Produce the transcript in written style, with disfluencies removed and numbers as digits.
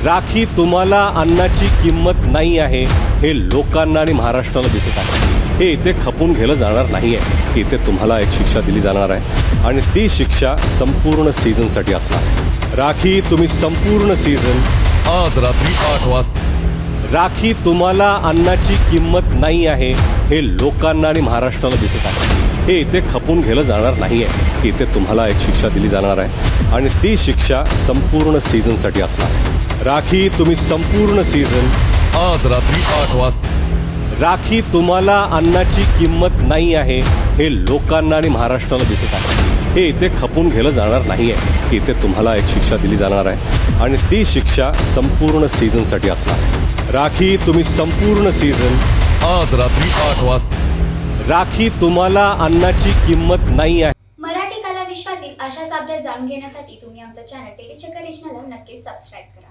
राखी तुम्हाला अन्नाची किंमत नाही आहे हे लोकांना आणि महाराष्ट्राला दिसत आहे. हे इथे खपून गेलं जाणार नाही आहे. इथे तुम्हाला एक शिक्षा दिली जाणार आहे आणि ती शिक्षा संपूर्ण सीझनसाठी असणार आहे. राखी तुम्ही संपूर्ण सीझन आज रात्री 8 वाजता. राखी तुम्हाला अन्नाची किंमत नाही आहे हे लोकांना आणि महाराष्ट्राला दिसत आहे. हे इथे खपून गेलं जाणार नाही आहे. इथे तुम्हाला एक शिक्षा दिली जाणार आहे आणि ती शिक्षा संपूर्ण सीझनसाठी असणार आहे. राखी तुम्ही संपूर्ण सीझन आज रात्री 8 वाजता. राखी तुम्हाला अन्नाची किंमत नाही आहे हे लोकांना आणि महाराष्ट्राला दिसत आहे. हे इथे खपून गेलं जाणार नाही आहे. इथे तुम्हाला एक शिक्षा दिली जाणार आहे आणि ती शिक्षा संपूर्ण सीझनसाठी असणार आहे. राखी तुम्ही संपूर्ण सीझन आज रात्री 8 वाजता. राखी तुम्हाला अन्नाची किंमत नाही आहे. मराठी कला विश्वातील अशाच अपडेट जाणून घेण्यासाठी तुम्ही आमचं चॅनल टेलीचक्कर रिजनला नक्कीच सबस्क्राईब करा.